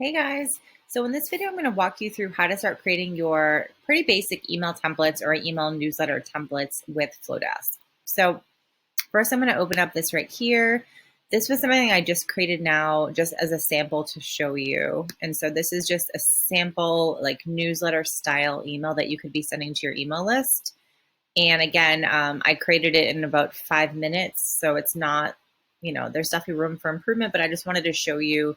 Hey guys, so in this video, I'm going to walk you through how to start creating your pretty basic email templates or email newsletter templates with Flodesk. So first, I'm going to open up this right here. This was something I just created now just as a sample to show you. And so this is just a sample like newsletter style email that you could be sending to your email list. And again, I created it in about 5 minutes. So it's not, there's definitely room for improvement, but I just wanted to show you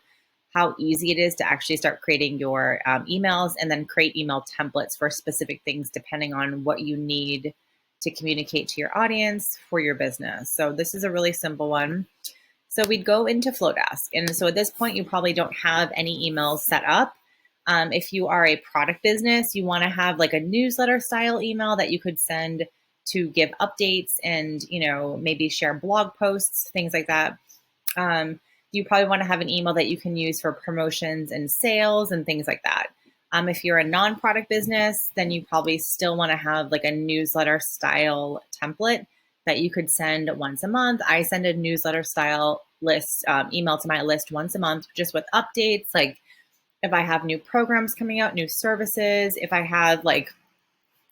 how easy it is to actually start creating your emails and then create email templates for specific things depending on what you need to communicate to your audience for your business. So this is a really simple one. So we'd go into Flodesk. And so at this point, you probably don't have any emails set up. If you are a product business, you want to have like a newsletter style email that you could send to give updates and, maybe share blog posts, things like that. You probably want to have an email that you can use for promotions and sales and things like that. If you're a non-product business, then you probably still want to have like a newsletter style template that you could send once a month. I send a newsletter style list email to my list once a month, just with updates. Like if I have new programs coming out, new services, if I have like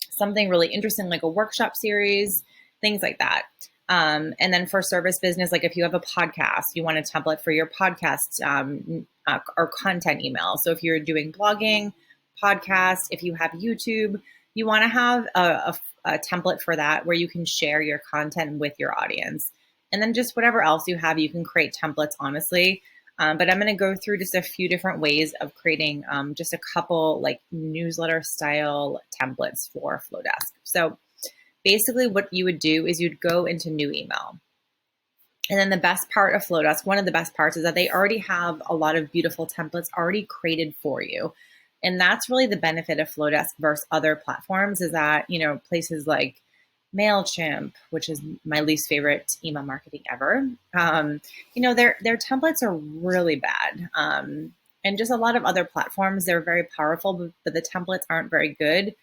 something really interesting, like a workshop series, things like that. And then for service business, like if you have a podcast, you want a template for your podcast or content email. So if you're doing blogging, podcast, if you have YouTube, you want to have a template for that where you can share your content with your audience. And then just whatever else you have, you can create templates, honestly. But I'm going to go through just a few different ways of creating just a couple like newsletter style templates for Flodesk. So basically what you would do is you'd go into new email. And then the best part of Flodesk, one of the best parts is that they already have a lot of beautiful templates already created for you. And that's really the benefit of Flodesk versus other platforms is that, places like MailChimp, which is my least favorite email marketing ever, their templates are really bad. And just a lot of other platforms, they're very powerful, but the templates aren't very good.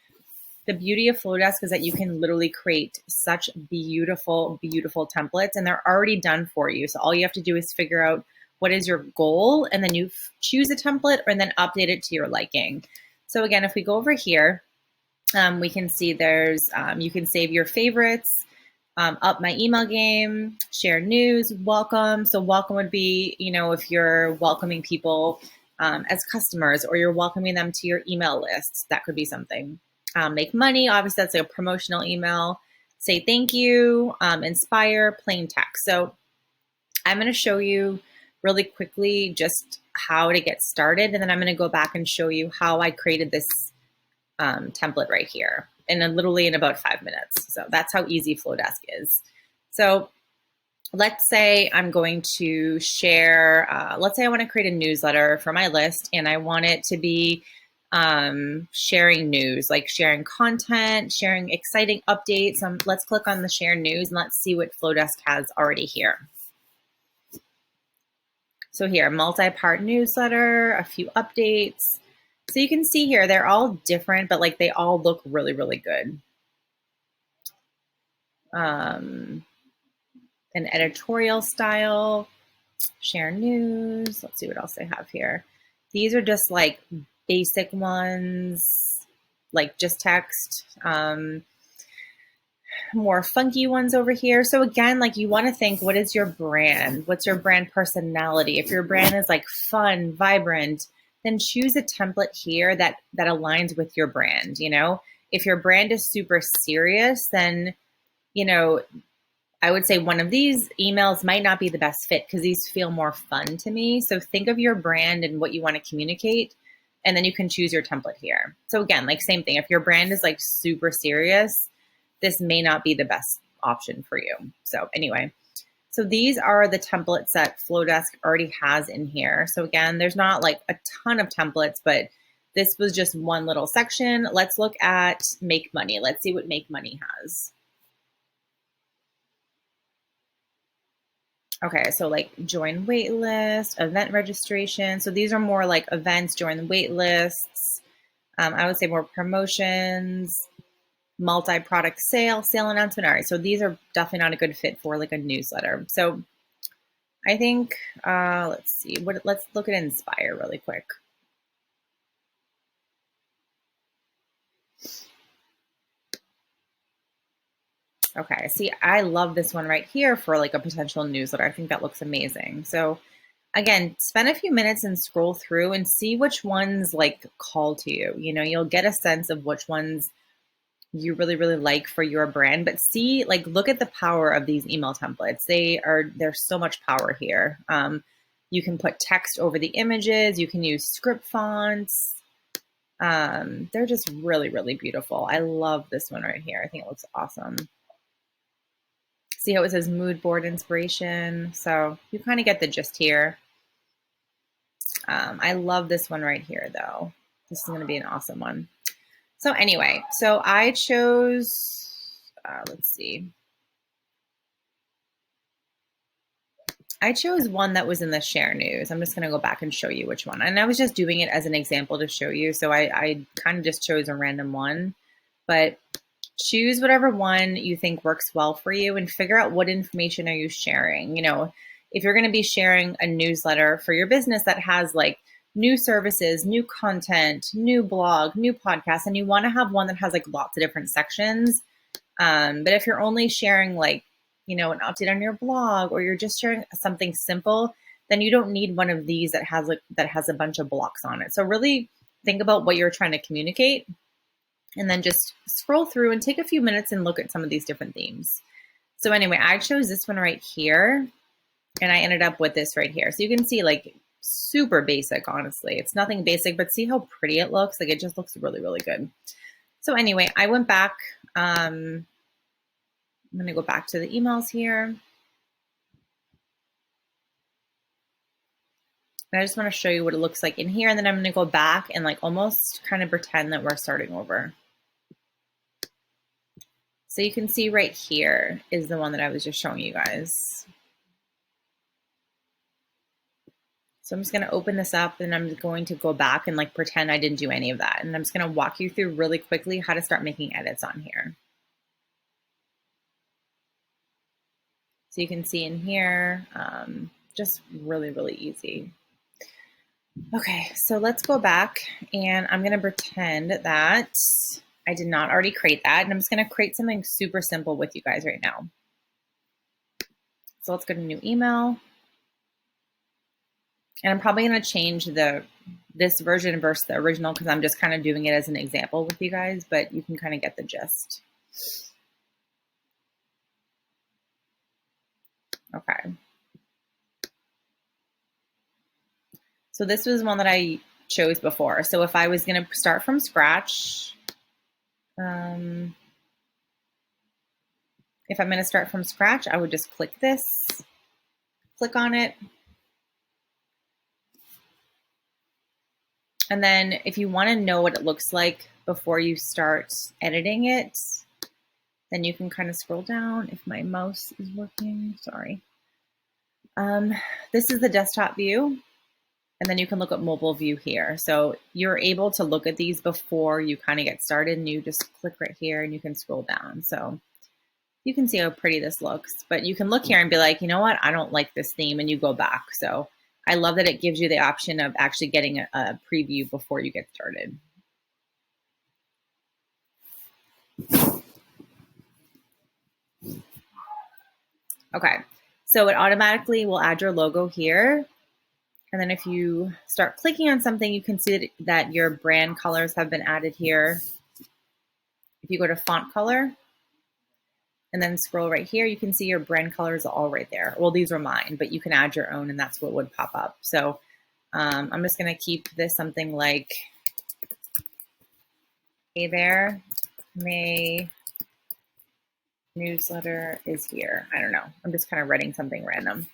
The beauty of Flodesk is that you can literally create such beautiful, beautiful templates and they're already done for you. So all you have to do is figure out what is your goal and then you choose a template and then update it to your liking. So again, if we go over here, we can see there's, you can save your favorites, up my email game, share news, welcome. So welcome would be, if you're welcoming people as customers or you're welcoming them to your email list, that could be something. Make money, obviously that's like a promotional email. Say thank you, inspire, plain text. So I'm going to show you really quickly just how to get started. And then I'm going to go back and show you how I created this template right here and then literally in about 5 minutes. So that's how easy Flodesk is. So let's say I'm going to share, let's say I want to create a newsletter for my list and I want it to be sharing news, like sharing content, sharing exciting updates. Let's click on the share news and let's see what Flodesk has already here. So here, multi-part newsletter, a few updates. So you can see here, they're all different, but like they all look really, really good. An editorial style, share news. Let's see what else I have here. These are just like basic ones, like just text, more funky ones over here. So again, like you want to think, what is your brand? What's your brand personality? If your brand is like fun, vibrant, then choose a template here that aligns with your brand. If your brand is super serious, then, I would say one of these emails might not be the best fit because these feel more fun to me. So think of your brand and what you want to communicate, and then you can choose your template here. So again, like same thing. If your brand is like super serious, this may not be the best option for you. So anyway, so these are the templates that Flodesk already has in here. So again, there's not like a ton of templates, but this was just one little section. Let's look at Make Money. Let's see what Make Money has. Okay, so like join waitlist, event registration. So these are more like events, join the wait lists. I would say more promotions, multi-product sale announcement. All right, so these are definitely not a good fit for like a newsletter. So I think, let's see, let's look at Inspire really quick. Okay, see, I love this one right here for like a potential newsletter. I think that looks amazing. So again, spend a few minutes and scroll through and see which ones like call to you. You know, you'll get a sense of which ones you really, really like for your brand, but see, like, look at the power of these email templates. There's so much power here. You can put text over the images. You can use script fonts. They're just really, really beautiful. I love this one right here. I think it looks awesome. See how it says mood board inspiration? So you kind of get the gist here. I love this one right here, though. This is going to be an awesome one. So anyway, so I chose, let's see. I chose one that was in the share news. I'm just going to go back and show you which one. And I was just doing it as an example to show you. So I kind of just chose a random one, but choose whatever one you think works well for you and figure out what information are you sharing. You know, if you're going to be sharing a newsletter for your business that has like new services, new content, new blog, new podcast, and you want to have one that has like lots of different sections. But if you're only sharing like, you know, an update on your blog, or you're just sharing something simple, then you don't need one of these that has a bunch of blocks on it. So really think about what you're trying to communicate, and then just scroll through and take a few minutes and look at some of these different themes. So anyway, I chose this one right here, and I ended up with this right here. So you can see, like, super basic, honestly. It's nothing basic, but see how pretty it looks? Like, it just looks really, really good. So anyway, I went back. I'm going to go back to the emails here. And I just want to show you what it looks like in here. And then I'm going to go back and like almost kind of pretend that we're starting over. So you can see right here is the one that I was just showing you guys. So I'm just going to open this up, and I'm going to go back and like pretend I didn't do any of that. And I'm just going to walk you through really quickly how to start making edits on here. So you can see in here, just really, really easy. Okay, so let's go back, and I'm going to pretend that I did not already create that. And I'm just going to create something super simple with you guys right now. So let's go to new email. And I'm probably going to change this version versus the original because I'm just kind of doing it as an example with you guys, but you can kind of get the gist. Okay. So this was one that I chose before. So if I was going to start from scratch, if I'm going to start from scratch, I would just click this, click on it. And then if you want to know what it looks like before you start editing it, then you can kind of scroll down if my mouse is working. Sorry. This is the desktop view. And then you can look at mobile view here. So you're able to look at these before you kind of get started, and you just click right here and you can scroll down. So you can see how pretty this looks, but you can look here and be like, you know what? I don't like this theme, and you go back. So I love that it gives you the option of actually getting a preview before you get started. Okay, so it automatically will add your logo here. And then if you start clicking on something, you can see that your brand colors have been added here. If you go to font color and then scroll right here, you can see your brand colors are all right there. Well, these are mine, but you can add your own, and that's what would pop up. So I'm just going to keep this something like, hey there, May newsletter is here. I don't know. I'm just kind of writing something random.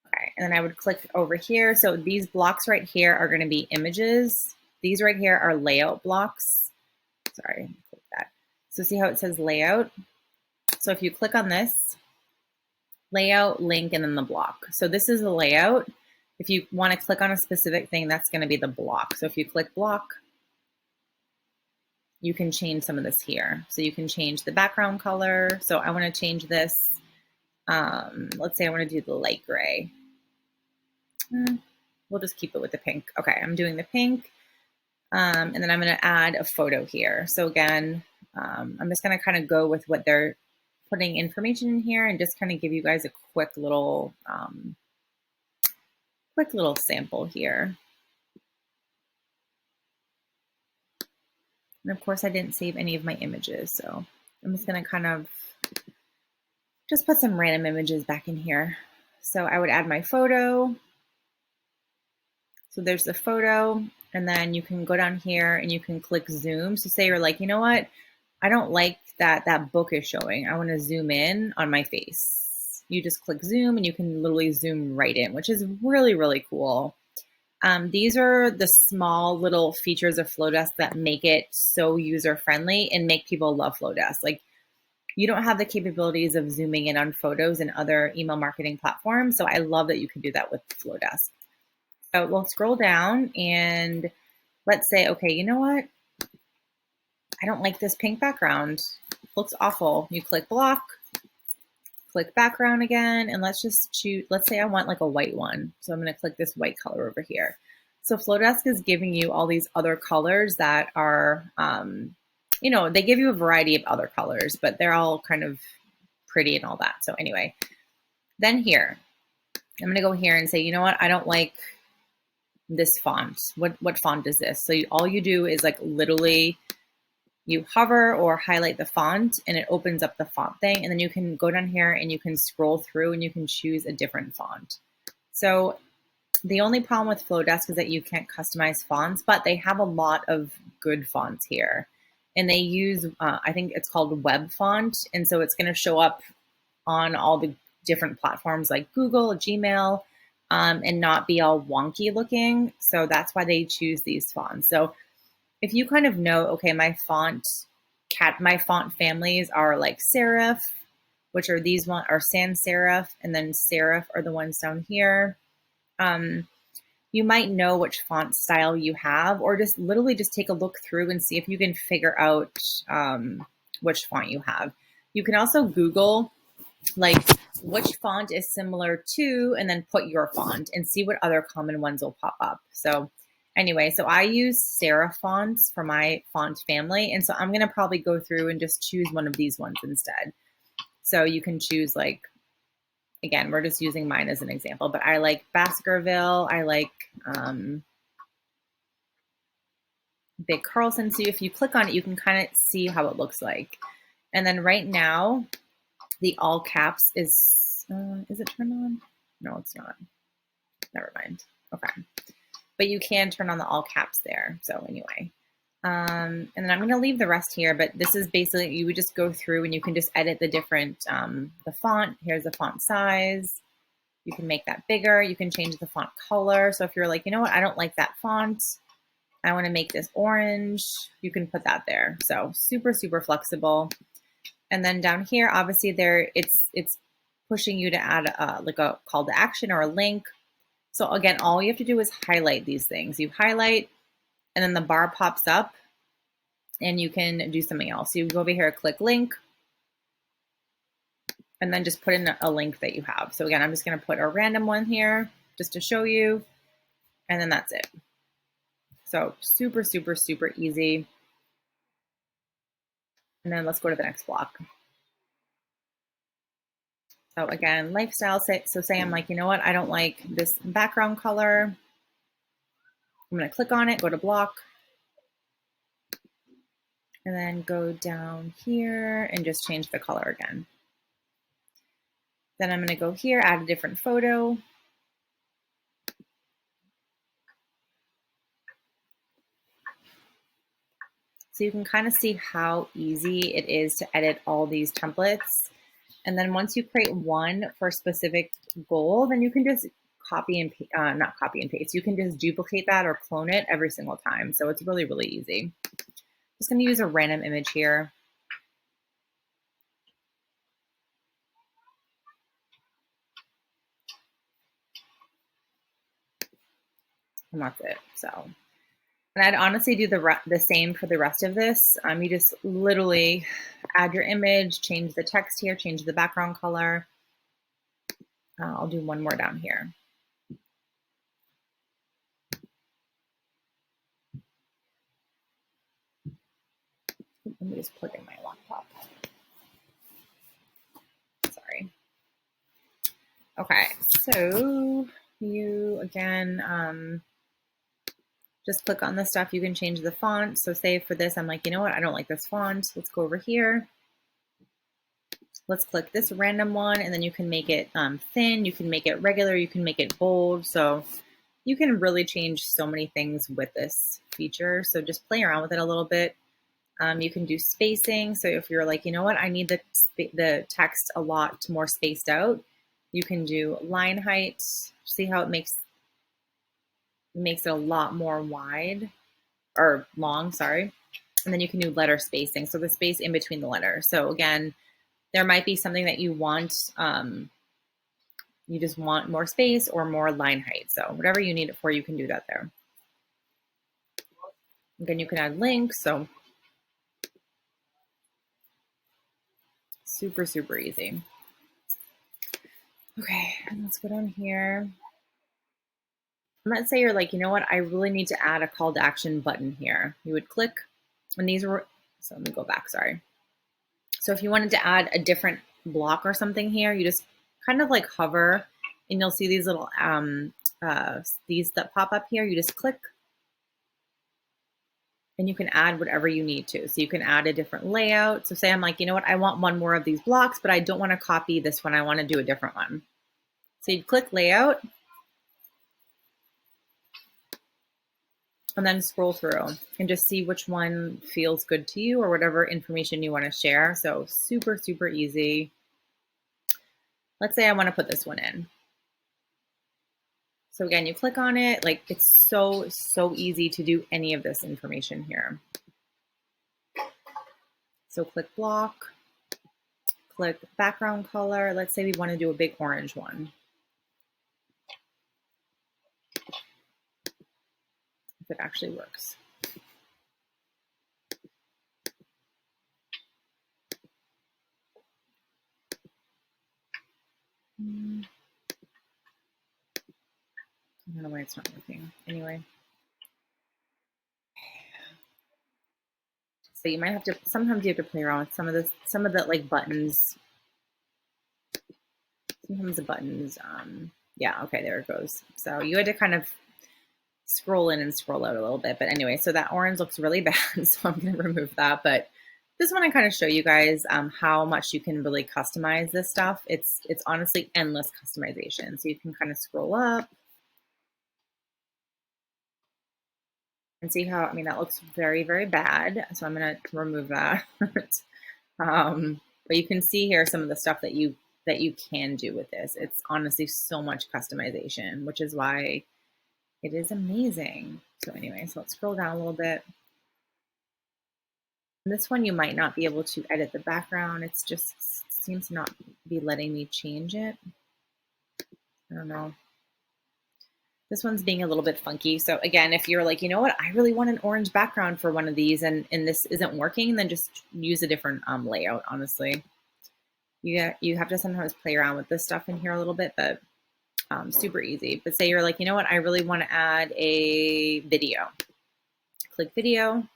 Okay, and then I would click over here. So these blocks right here are going to be images. These right here are layout blocks. Sorry, click that. So see how it says layout? So if you click on this, layout, link, and then the block. So this is the layout. If you want to click on a specific thing, that's going to be the block. So if you click block, you can change some of this here. So you can change the background color. So I want to change this. Let's say I want to do the light gray. We'll just keep it with the pink. Okay, I'm doing the pink. And then I'm going to add a photo here. So again, I'm just going to kind of go with what they're putting information in here and just kind of give you guys a quick little sample here. And of course I didn't save any of my images, so I'm just going to kind of just put some random images back in here. So I would add my photo. So there's the photo, and then you can go down here and you can click zoom. So say you're like, you know what? I don't like that book is showing. I want to zoom in on my face. You just click zoom and you can literally zoom right in, which is really, really cool. These are the small little features of Flodesk that make it so user-friendly and make people love Flodesk. Like, you don't have the capabilities of zooming in on photos and other email marketing platforms. So I love that you can do that with Flodesk. So we'll scroll down and let's say, okay, you know what? I don't like this pink background. Looks awful. You click block, click background again, and let's just choose, let's say I want like a white one. So I'm going to click this white color over here. So Flodesk is giving you all these other colors that are, you know, they give you a variety of other colors, but they're all kind of pretty and all that. So anyway, then here, I'm going to go here and say, you know what? I don't like this font. What font is this? So all you do is like literally you hover or highlight the font and it opens up the font thing. And then you can go down here and you can scroll through and you can choose a different font. So the only problem with Flodesk is that you can't customize fonts, but they have a lot of good fonts here. And they use, I think it's called web font. And so it's going to show up on all the different platforms like Google, Gmail, and not be all wonky looking. So that's why they choose these fonts. So if you kind of know, okay, my font families are like serif, which are these one are sans serif, and then serif are the ones down here. You might know which font style you have, or just literally just take a look through and see if you can figure out which font you have. You can also Google like which font is similar to, and then put your font and see what other common ones will pop up. So anyway, so I use serif fonts for my font family. And so I'm going to probably go through and just choose one of these ones instead. So you can choose like, again, we're just using mine as an example, but I like Baskerville. I like Big Carlson. So if you click on it, you can kind of see how it looks like. And then right now, the all caps is it turned on? No, it's not. Never mind. Okay. But you can turn on the all caps there. So anyway, and then I'm going to leave the rest here, but this is basically, you would just go through and you can just edit the different, the font. Here's the font size. You can make that bigger. You can change the font color. So if you're like, you know what, I don't like that font, I want to make this orange, you can put that there. So super, super flexible. And then down here, obviously there, it's pushing you to add like a call to action or a link. So again, all you have to do is highlight these things. You highlight, and then the bar pops up, and you can do something else. You go over here, click link, and then just put in a link that you have. So again, I'm just going to put a random one here just to show you, and then that's it. So super, super, super easy. And then let's go to the next block. So again, lifestyle. So say I'm like, you know what, I don't like this background color. I'm going to click on it, go to block, and then go down here and just change the color again. Then I'm going to go here, add a different photo. So you can kind of see how easy it is to edit all these templates. And then once you create one for a specific goal, then you can just copy and not copy and paste. You can just duplicate that or clone it every single time. So it's really, really easy. Just going to use a random image here. And that's it. So, and I'd honestly do the same for the rest of this. You just literally add your image, change the text here, change the background color. I'll do one more down here. Let me just plug in my laptop. Sorry. Okay, so you again, just click on the stuff. You can change the font. So say for this, I'm like, you know what? I don't like this font. Let's go over here. Let's click this random one, and then you can make it thin. You can make it regular. You can make it bold. So you can really change so many things with this feature. So just play around with it a little bit. You can do spacing. So if you're like, you know what, I need the text a lot more spaced out, you can do line height. See how it makes it a lot more wide or long, sorry. And then you can do letter spacing. So the space in between the letters. So again, there might be something that you want, you just want more space or more line height. So whatever you need it for, you can do that there. Again, you can add links. So super, super easy. Okay, and let's go down here. Let's say you're like, you know what, I really need to add a call to action button here. You would click, and these were, so let me go back, sorry. So if you wanted to add a different block or something here, you just kind of like hover, and you'll see these little, these that pop up here. You just click, and you can add whatever you need to. So you can add a different layout. So say I'm like, you know what, I want one more of these blocks, but I don't want to copy this one. I want to do a different one. So you'd click layout, and then scroll through and just see which one feels good to you or whatever information you want to share. So super, super easy. Let's say I want to put this one in. So again, you click on it. Like it's so, so easy to do any of this information here. So click block, click background color. Let's say we want to do a big orange one. If it actually works. I don't know why it's not working. Anyway. So you might have to, sometimes you have to play around with some of the like buttons. Sometimes the buttons, yeah, okay, there it goes. So you had to kind of scroll in and scroll out a little bit. But anyway, so that orange looks really bad, so I'm going to remove that. But just want to kind of show you guys how much you can really customize this stuff. It's honestly endless customization. So you can kind of scroll up and see how, I mean, that looks very, very bad. So I'm going to remove that. But you can see here some of the stuff that you can do with this. It's honestly so much customization, which is why it is amazing. So anyway, so let's scroll down a little bit. And this one, you might not be able to edit the background. It's just seems to not be letting me change it. I don't know. This one's being a little bit funky. So again, if you're like, you know what, I really want an orange background for one of these and this isn't working, then just use a different layout, honestly. You have to sometimes play around with this stuff in here a little bit, but super easy. But say you're like, you know what, I really want to add a video. Click video.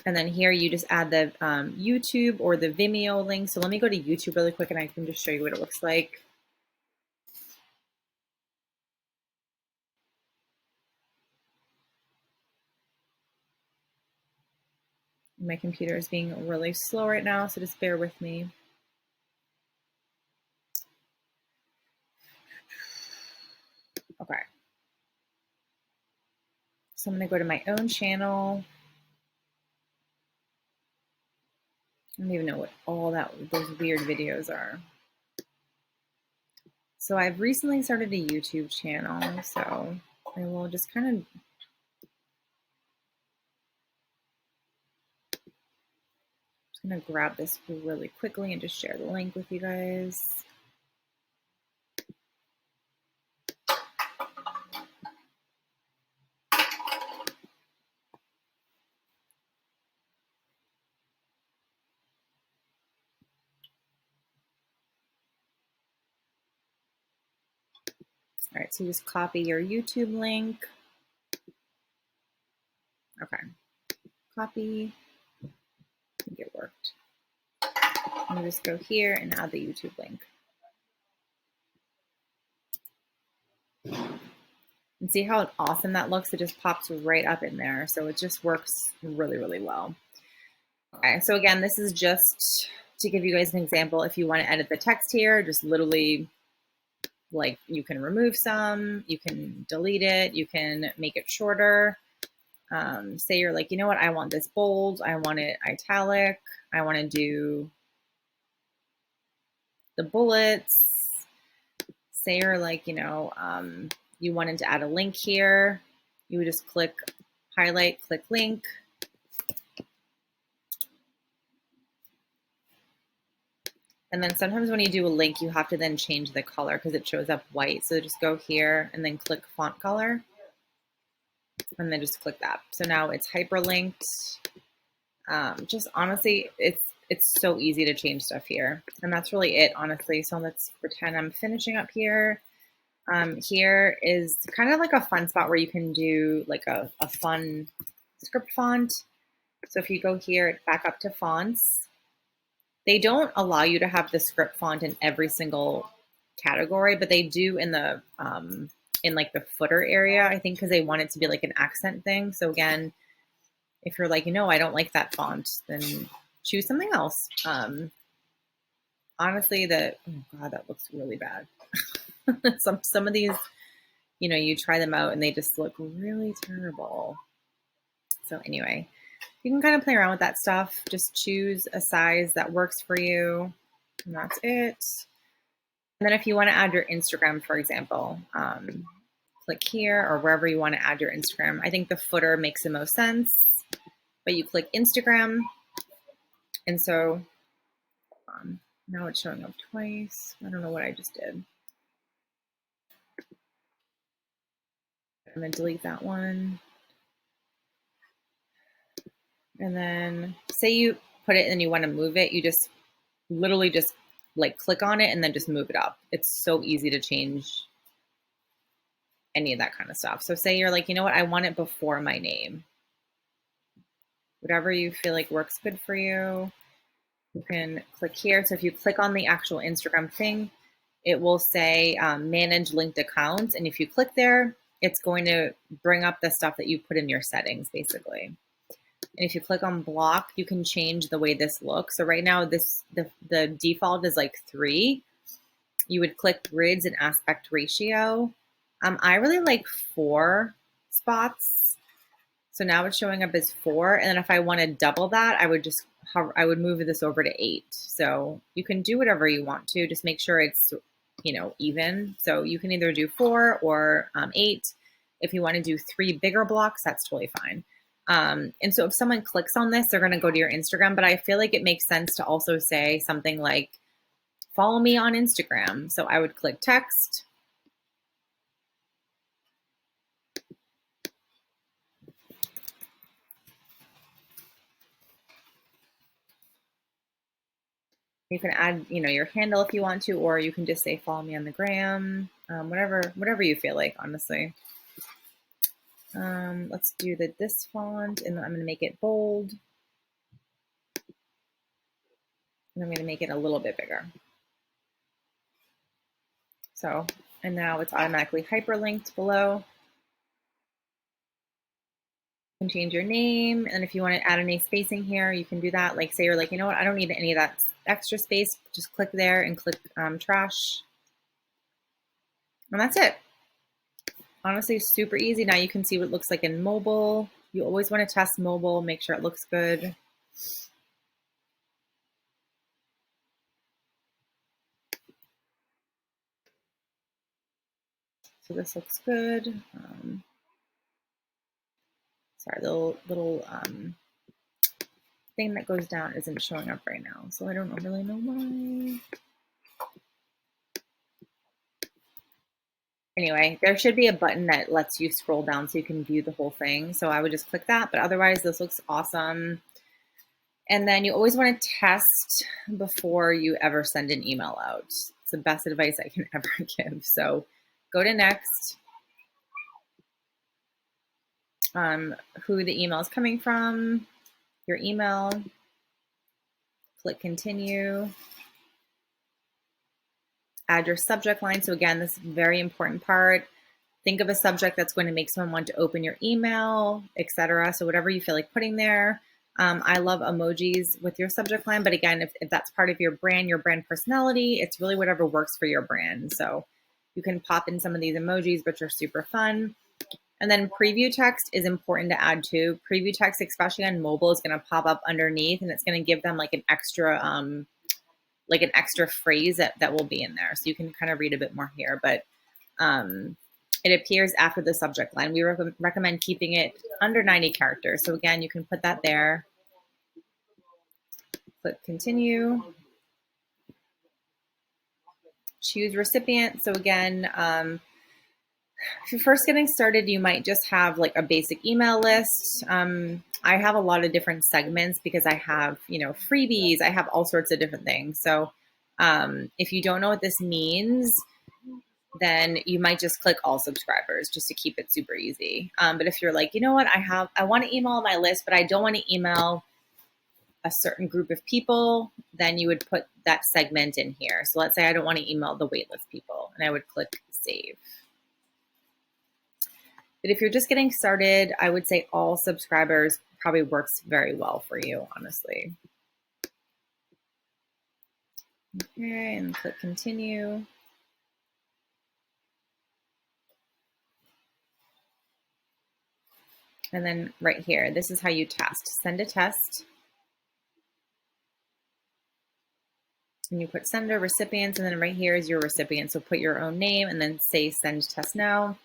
And then here you just add the YouTube or the Vimeo link. So let me go to YouTube really quick and I can just show you what it looks like. My computer is being really slow right now, so just bear with me. Okay. So I'm going to go to my own channel. I don't even know what all those weird videos are. So I've recently started a YouTube channel, so I will just kind of I'm going to grab this really quickly and just share the link with you guys. All right, so just copy your YouTube link. Okay, copy. I think it worked. I'm gonna just go here and add the YouTube link. And see how awesome that looks? It just pops right up in there. So it just works really, really well. Okay, so again, this is just to give you guys an example. If you want to edit the text here, just literally, like, you can remove some, you can delete it, you can make it shorter. Say you're like, you know what, I want this bold, I want it italic, I want to do the bullets. Say you're like, you know, you wanted to add a link here, you would just click highlight, click link. And then sometimes when you do a link, you have to then change the color because it shows up white. So just go here and then click font color. And then just click that. So now it's hyperlinked. Just honestly, it's so easy to change stuff here. And that's really it, honestly. So let's pretend I'm finishing up here. Here is kind of like a fun spot where you can do like a fun script font. So if you go here, back up to fonts, they don't allow you to have the script font in every single category, but they do in the in like the footer area, I think, because they want it to be like an accent thing. So again, if you're like, you know, I don't like that font, then choose something else. Honestly, oh God, that looks really bad. Some of these, you know, you try them out and they just look really terrible. So anyway, you can kind of play around with that stuff. Just choose a size that works for you, and that's it. And then if you want to add your Instagram, for example, click here or wherever you want to add your Instagram. I think the footer makes the most sense, but you click Instagram. And so now it's showing up twice. I don't know what I just did. I'm going to delete that one. And then say you put it and you want to move it, you just literally just like click on it and then just move it up. It's so easy to change any of that kind of stuff. So say you're like, you know what, I want it before my name. Whatever you feel like works good for you, you can click here. So if you click on the actual Instagram thing, it will say manage linked accounts. And if you click there, it's going to bring up the stuff that you put in your settings, basically. And if you click on block, you can change the way this looks. So right now, the default is like 3. You would click grids and aspect ratio. I really like 4 spots. So now it's showing up as 4. And then if I want to double that, I would move this over to 8. So you can do whatever you want to. Just make sure it's, you know, even. So you can either do 4 or 8. If you want to do 3 bigger blocks, that's totally fine. And so if someone clicks on this, they're going to go to your Instagram, but I feel like it makes sense to also say something like, follow me on Instagram. So I would click text. You can add, you know, your handle if you want to, or you can just say, follow me on the gram, whatever you feel like, honestly. Let's do this font, and I'm going to make it bold. And I'm going to make it a little bit bigger. So, and now it's automatically hyperlinked below. You can change your name. And if you want to add any spacing here, you can do that. Like say you're like, you know what, I don't need any of that extra space. Just click there and click trash. And that's it. Honestly, super easy. Now you can see what it looks like in mobile. You always want to test mobile, make sure it looks good. So this looks good. Sorry, the little thing that goes down isn't showing up right now. So I don't really know why. Anyway, there should be a button that lets you scroll down so you can view the whole thing. So I would just click that, but otherwise this looks awesome. And then you always want to test before you ever send an email out. It's the best advice I can ever give. So go to next. who the email is coming from, your email, click continue, add your subject line. So again, this is a very important part. Think of a subject that's going to make someone want to open your email, etc. So whatever you feel like putting there. I love emojis with your subject line, but again, if that's part of your brand personality, it's really whatever works for your brand. So you can pop in some of these emojis, which are super fun. And then preview text is important to add too. Preview text, especially on mobile, is going to pop up underneath, and it's going to give them like an extra phrase that will be in there. So you can kind of read a bit more here, but it appears after the subject line. We recommend keeping it under 90 characters. So again, you can put that there. Click continue. Choose recipient. So again, if you're first getting started, you might just have like a basic email list. I have a lot of different segments because I have, freebies. I have all sorts of different things. So if you don't know what this means, then you might just click all subscribers just to keep it super easy. But if you're like, you know what, I want to email my list, but I don't want to email a certain group of people, then you would put that segment in here. So let's say I don't want to email the waitlist people, and I would click save. But if you're just getting started, I would say all subscribers probably works very well for you, honestly. Okay, and click continue. And then right here, this is how you test. Send a test. And you put sender, recipients, and then right here is your recipient. So put your own name and then say send test now.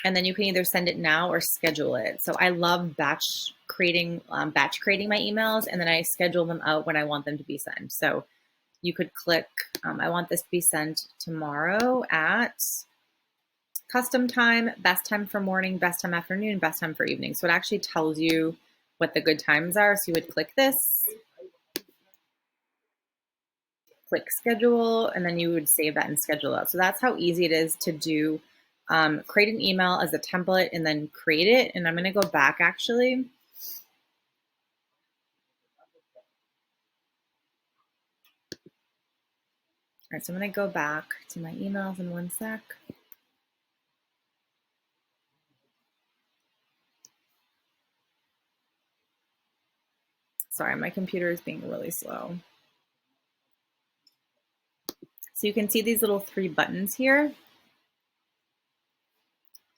And then you can either send it now or schedule it. So I love batch creating my emails, and then I schedule them out when I want them to be sent. So you could click, I want this to be sent tomorrow at custom time, best time for morning, best time afternoon, best time for evening. So it actually tells you what the good times are. So you would click this, click schedule, and then you would save that and schedule it. So that's how easy it is to do. Create an email as a template and then create it. And I'm going to go back actually. All right, so I'm going to go back to my emails in one sec. Sorry, my computer is being really slow. So you can see these little 3 buttons here.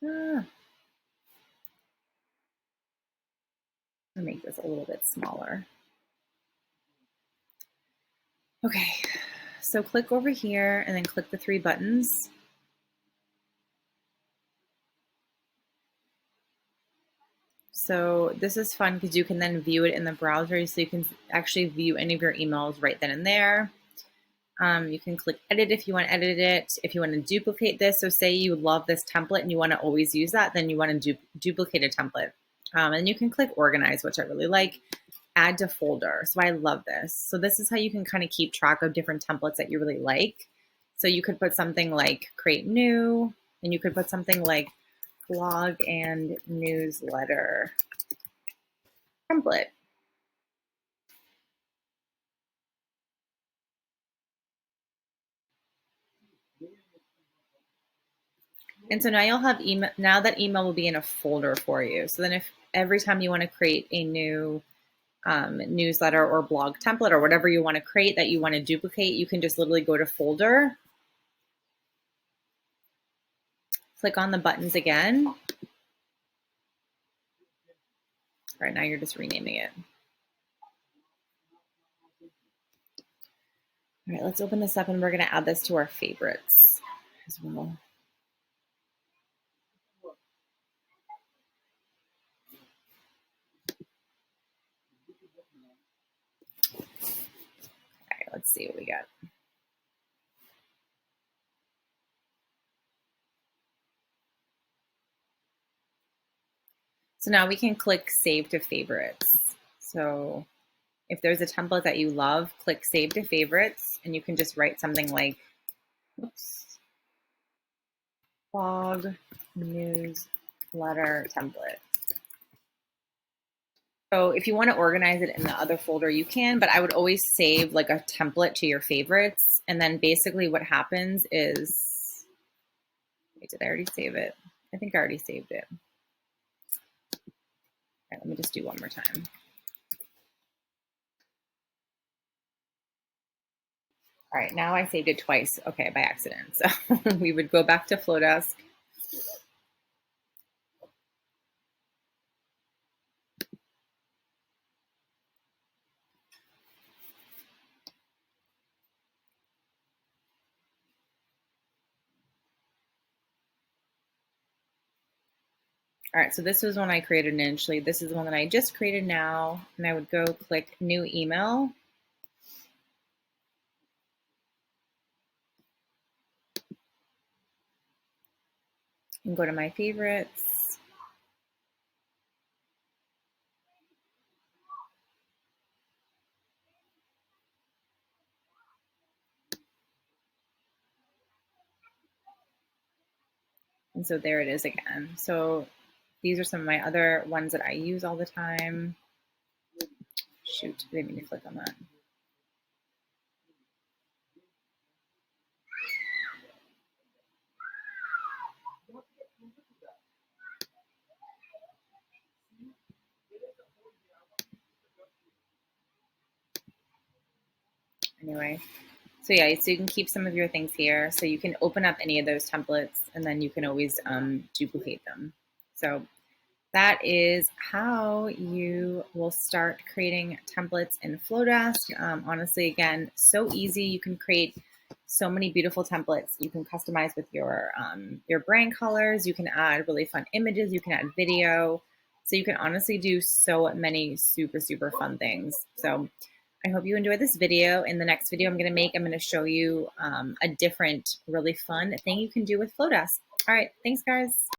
I'll make this a little bit smaller. Okay, so click over here and then click the 3 buttons. So this is fun because you can then view it in the browser, so you can actually view any of your emails right then and there. You can click edit if you want to edit it. If you want to duplicate this, so say you love this template and you want to always use that, then you want to duplicate a template. And you can click organize, which I really like. Add to folder. So I love this. So this is how you can kind of keep track of different templates that you really like. So you could put something like create new, and you could put something like blog and newsletter template. And so now you'll have email. Now that email will be in a folder for you. So then if every time you want to create a new newsletter or blog template or whatever you want to create that you want to duplicate, you can just literally go to folder, click on the buttons again. All right, now you're just renaming it. All right, let's open this up and we're going to add this to our favorites as well. Okay, let's see what we got. So now we can click save to favorites. So if there's a template that you love, click save to favorites, and you can just write something like, oops, blog newsletter letter template. So if you want to organize it in the other folder, you can, but I would always save like a template to your favorites. And then basically what happens is, wait, did I already save it? I think I already saved it. All right, let me just do one more time. All right, now I saved it twice, okay, by accident. So we would go back to Flodesk. All right, so this was one I created initially. This is one that I just created now, and I would go click New Email. And go to My Favorites. And so there it is again. So these are some of my other ones that I use all the time. Shoot, I didn't mean to click on that. Anyway, so yeah, so you can keep some of your things here. So you can open up any of those templates and then you can always duplicate them. So that is how you will start creating templates in Flodesk. Honestly, again, so easy. You can create so many beautiful templates. You can customize with your brand colors. You can add really fun images. You can add video. So you can honestly do so many super, super fun things. So I hope you enjoyed this video. In the next video I'm going to make, I'm going to show you a different, really fun thing you can do with Flodesk. All right, thanks guys.